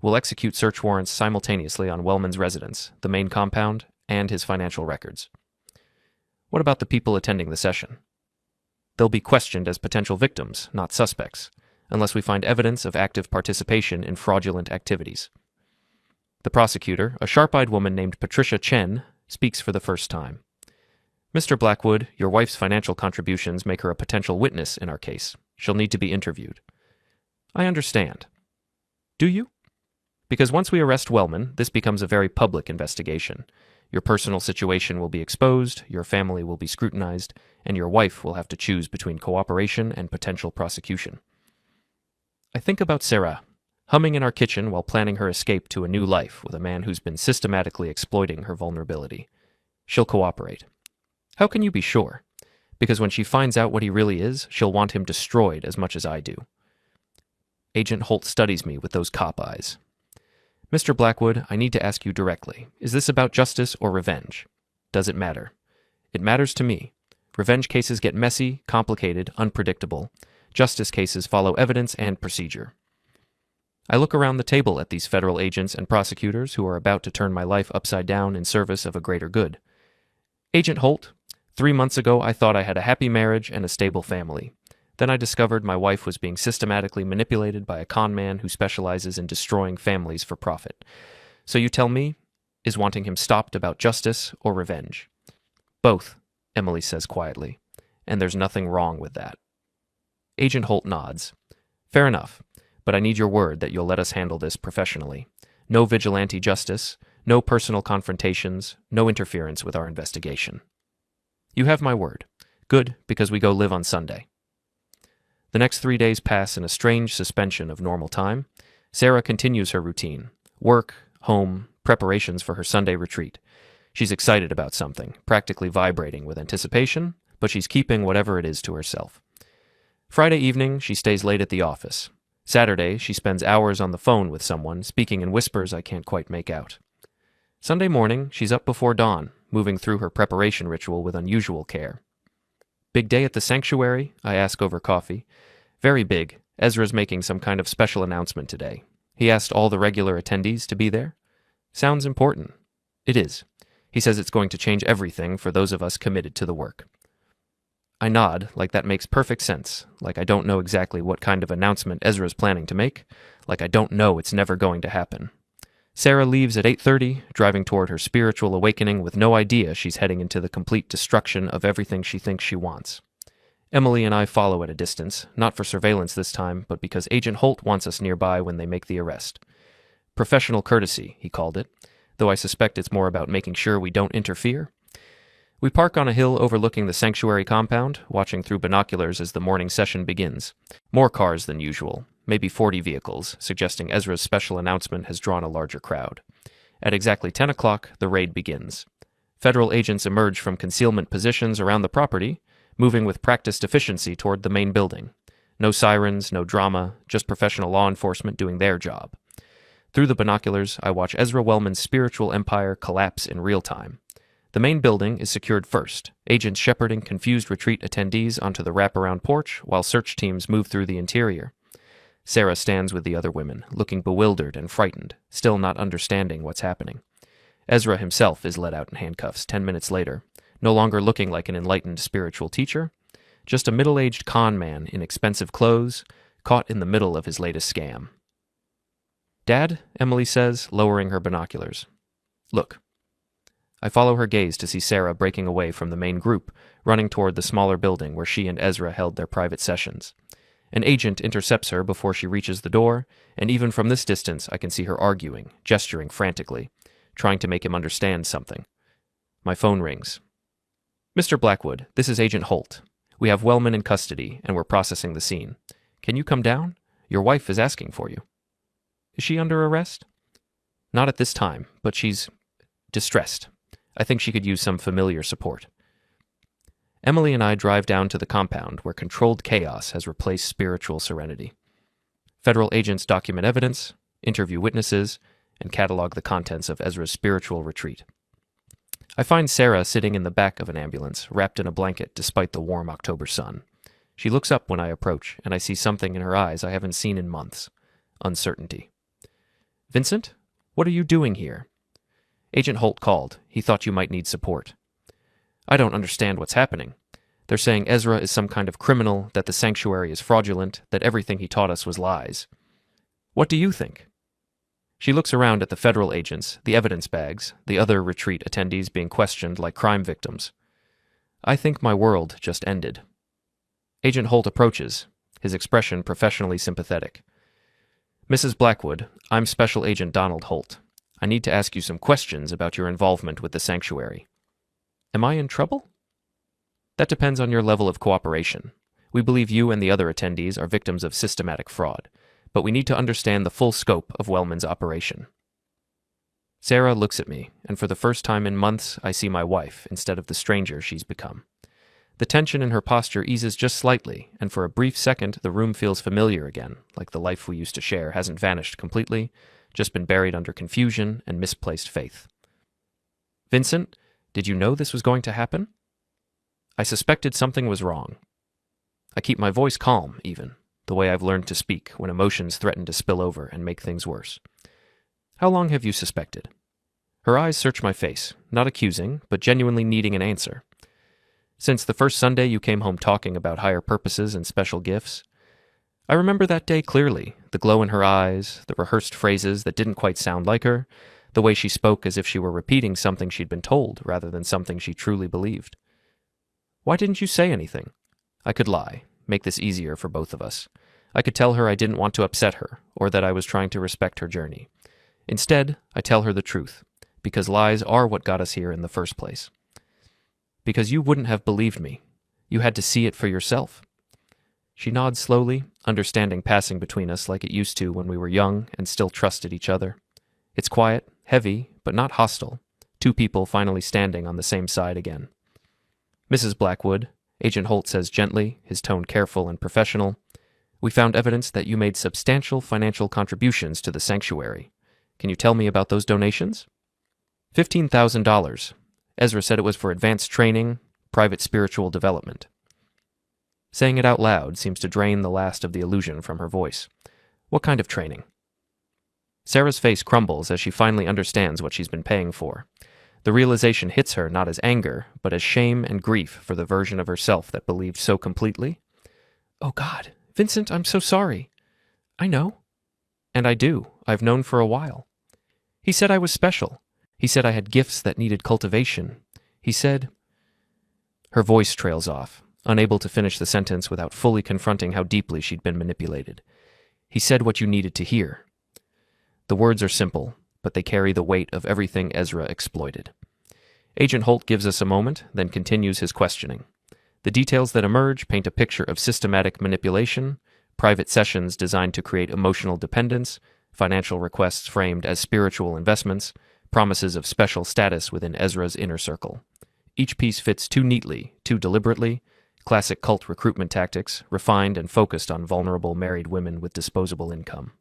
We'll execute search warrants simultaneously on Wellman's residence, the main compound, and his financial records. What about the people attending the session? They'll be questioned as potential victims, not suspects, unless we find evidence of active participation in fraudulent activities. The prosecutor, a sharp-eyed woman named Patricia Chen, speaks for the first time. Mr. Blackwood, your wife's financial contributions make her a potential witness in our case. She'll need to be interviewed. I understand. Do you? Because once we arrest Wellman, this becomes a very public investigation. Your personal situation will be exposed, your family will be scrutinized, and your wife will have to choose between cooperation and potential prosecution. I think about Sarah, humming in our kitchen while planning her escape to a new life with a man who's been systematically exploiting her vulnerability. She'll cooperate. How can you be sure? Because when she finds out what he really is, she'll want him destroyed as much as I do. Agent Holt studies me with those cop eyes. Mr. Blackwood, I need to ask you directly. Is this about justice or revenge? Does it matter? It matters to me. Revenge cases get messy, complicated, unpredictable. Justice cases follow evidence and procedure. I look around the table at these federal agents and prosecutors who are about to turn my life upside down in service of a greater good. Agent Holt, 3 months ago I thought I had a happy marriage and a stable family. Then I discovered my wife was being systematically manipulated by a con man who specializes in destroying families for profit. So you tell me, is wanting him stopped about justice or revenge? Both, Emily says quietly, and there's nothing wrong with that. Agent Holt nods. Fair enough, but I need your word that you'll let us handle this professionally. No vigilante justice, no personal confrontations, no interference with our investigation. You have my word. Good, because we go live on Sunday. The next 3 days pass in a strange suspension of normal time. Sarah continues her routine. Work, home, preparations for her Sunday retreat. She's excited about something, practically vibrating with anticipation, but she's keeping whatever it is to herself. Friday evening, she stays late at the office. Saturday, she spends hours on the phone with someone, speaking in whispers I can't quite make out. Sunday morning, she's up before dawn, moving through her preparation ritual with unusual care. Big day at the sanctuary? I ask over coffee. Very big. Ezra's making some kind of special announcement today. He asked all the regular attendees to be there. Sounds important. It is. He says it's going to change everything for those of us committed to the work. I nod, like that makes perfect sense, like I don't know exactly what kind of announcement Ezra's planning to make, like I don't know it's never going to happen. Sarah leaves at 8:30, driving toward her spiritual awakening with no idea she's heading into the complete destruction of everything she thinks she wants. Emily and I follow at a distance, not for surveillance this time, but because Agent Holt wants us nearby when they make the arrest. Professional courtesy, he called it, though I suspect it's more about making sure we don't interfere. We park on a hill overlooking the sanctuary compound, watching through binoculars as the morning session begins. More cars than usual, maybe 40 vehicles, suggesting Ezra's special announcement has drawn a larger crowd. At exactly 10 o'clock, the raid begins. Federal agents emerge from concealment positions around the property, moving with practiced efficiency toward the main building. No sirens, no drama, just professional law enforcement doing their job. Through the binoculars, I watch Ezra Wellman's spiritual empire collapse in real time. The main building is secured first, agents shepherding confused retreat attendees onto the wraparound porch while search teams move through the interior. Sarah stands with the other women, looking bewildered and frightened, still not understanding what's happening. Ezra himself is led out in handcuffs 10 minutes later, no longer looking like an enlightened spiritual teacher, just a middle-aged con man in expensive clothes, caught in the middle of his latest scam. "Dad," Emily says, lowering her binoculars. "Look." I follow her gaze to see Sarah breaking away from the main group, running toward the smaller building where she and Ezra held their private sessions. An agent intercepts her before she reaches the door, and even from this distance I can see her arguing, gesturing frantically, trying to make him understand something. My phone rings. "Mr. Blackwood, this is Agent Holt. We have Wellman in custody, and we're processing the scene. Can you come down? Your wife is asking for you." "Is she under arrest?" "Not at this time, but she's distressed. I think she could use some familiar support." Emily and I drive down to the compound where controlled chaos has replaced spiritual serenity. Federal agents document evidence, interview witnesses, and catalog the contents of Ezra's spiritual retreat. I find Sarah sitting in the back of an ambulance, wrapped in a blanket despite the warm October sun. She looks up when I approach, and I see something in her eyes I haven't seen in months. Uncertainty. "Vincent, what are you doing here?" "Agent Holt called. He thought you might need support." "I don't understand what's happening. They're saying Ezra is some kind of criminal, that the sanctuary is fraudulent, that everything he taught us was lies. What do you think?" She looks around at the federal agents, the evidence bags, the other retreat attendees being questioned like crime victims. "I think my world just ended." Agent Holt approaches, his expression professionally sympathetic. "Mrs. Blackwood, I'm Special Agent Donald Holt. I need to ask you some questions about your involvement with the sanctuary." "Am I in trouble?" "That depends on your level of cooperation. We believe you and the other attendees are victims of systematic fraud, but we need to understand the full scope of Wellman's operation." Sarah looks at me, and for the first time in months, I see my wife instead of the stranger she's become. The tension in her posture eases just slightly, and for a brief second, the room feels familiar again, like the life we used to share hasn't vanished completely, just been buried under confusion and misplaced faith. "Vincent, did you know this was going to happen?" I suspected something was wrong. I keep my voice calm, even, the way I've learned to speak when emotions threaten to spill over and make things worse. "How long have you suspected?" Her eyes search my face, not accusing, but genuinely needing an answer. "Since the first Sunday you came home talking about higher purposes and special gifts." I remember that day clearly, the glow in her eyes, the rehearsed phrases that didn't quite sound like her, the way she spoke as if she were repeating something she'd been told rather than something she truly believed. "Why didn't you say anything?" I could lie, make this easier for both of us. I could tell her I didn't want to upset her, or that I was trying to respect her journey. Instead, I tell her the truth, because lies are what got us here in the first place. "Because you wouldn't have believed me. You had to see it for yourself." She nods slowly, understanding passing between us like it used to when we were young and still trusted each other. It's quiet, heavy, but not hostile. Two people finally standing on the same side again. "Mrs. Blackwood, Agent Holt says gently, his tone careful and professional, "We found evidence that you made substantial financial contributions to the sanctuary. Can you tell me about those donations?" $15,000. Ezra said it was for advanced training, private spiritual development. Saying it out loud seems to drain the last of the illusion from her voice. What kind of training? Sarah's face crumbles as she finally understands what she's been paying for. The realization hits her not as anger, but as shame and grief for the version of herself that believed so completely. "Oh God, Vincent, I'm so sorry." "I know." "And I do. I've known for a while." "He said I was special. He said I had gifts that needed cultivation. He said—" Her voice trails off, unable to finish the sentence without fully confronting how deeply she'd been manipulated. "He said what you needed to hear." The words are simple, but they carry the weight of everything Ezra exploited. Agent Holt gives us a moment, then continues his questioning. The details that emerge paint a picture of systematic manipulation, private sessions designed to create emotional dependence, financial requests framed as spiritual investments, promises of special status within Ezra's inner circle. Each piece fits too neatly, too deliberately, classic cult recruitment tactics, refined and focused on vulnerable married women with disposable income.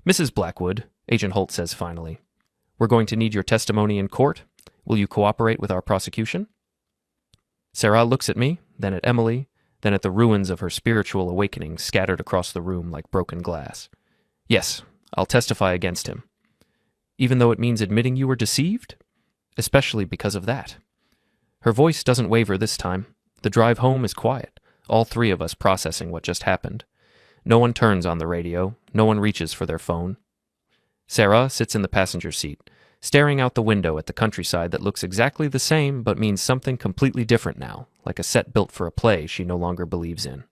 "Mrs. Blackwood," Agent Holt says finally, "we're going to need your testimony in court. Will you cooperate with our prosecution?" Sarah looks at me, then at Emily, then at the ruins of her spiritual awakening scattered across the room like broken glass. "Yes, I'll testify against him." "Even though it means admitting you were deceived?" "Especially because of that." Her voice doesn't waver this time. The drive home is quiet, all three of us processing what just happened. No one turns on the radio, no one reaches for their phone. Sarah sits in the passenger seat, staring out the window at the countryside that looks exactly the same but means something completely different now, like a set built for a play she no longer believes in.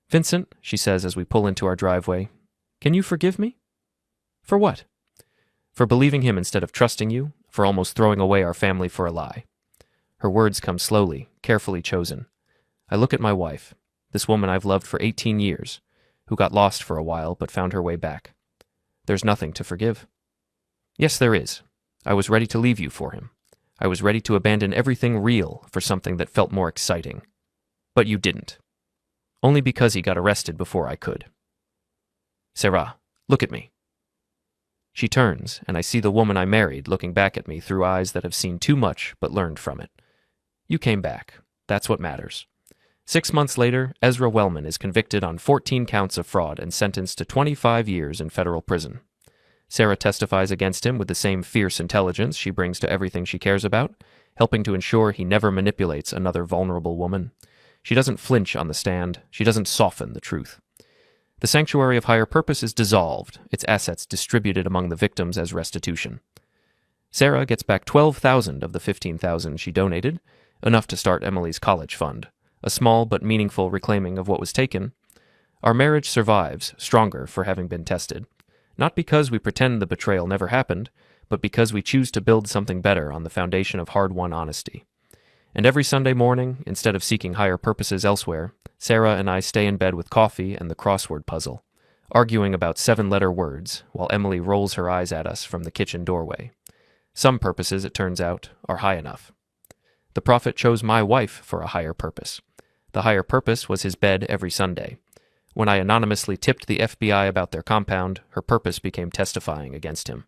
"Vincent," she says as we pull into our driveway, "can you forgive me?" "For what?" "For believing him instead of trusting you, for almost throwing away our family for a lie." Her words come slowly, carefully chosen. I look at my wife, this woman I've loved for 18 years, who got lost for a while but found her way back. There's nothing to forgive. "Yes, there is. I was ready to leave you for him. I was ready to abandon everything real for something that felt more exciting. But you didn't. Only because he got arrested before I could." "Sarah, look at me." She turns, and I see the woman I married looking back at me through eyes that have seen too much but learned from it. You came back. That's what matters. 6 months later, Ezra Wellman is convicted on 14 counts of fraud and sentenced to 25 years in federal prison. Sarah testifies against him with the same fierce intelligence she brings to everything she cares about, helping to ensure he never manipulates another vulnerable woman. She doesn't flinch on the stand. She doesn't soften the truth. The Sanctuary of Higher Purpose is dissolved, its assets distributed among the victims as restitution. Sarah gets back $12,000 of the $15,000 she donated, enough to start Emily's college fund, a small but meaningful reclaiming of what was taken. Our marriage survives, stronger for having been tested, not because we pretend the betrayal never happened, but because we choose to build something better on the foundation of hard-won honesty. And every Sunday morning, instead of seeking higher purposes elsewhere, Sarah and I stay in bed with coffee and the crossword puzzle, arguing about 7-letter words while Emily rolls her eyes at us from the kitchen doorway. Some purposes, it turns out, are high enough. The prophet chose my wife for a higher purpose. The higher purpose was his bed every Sunday. When I anonymously tipped the FBI about their compound, her purpose became testifying against him.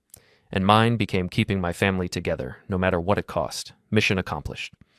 And mine became keeping my family together, no matter what it cost. Mission accomplished.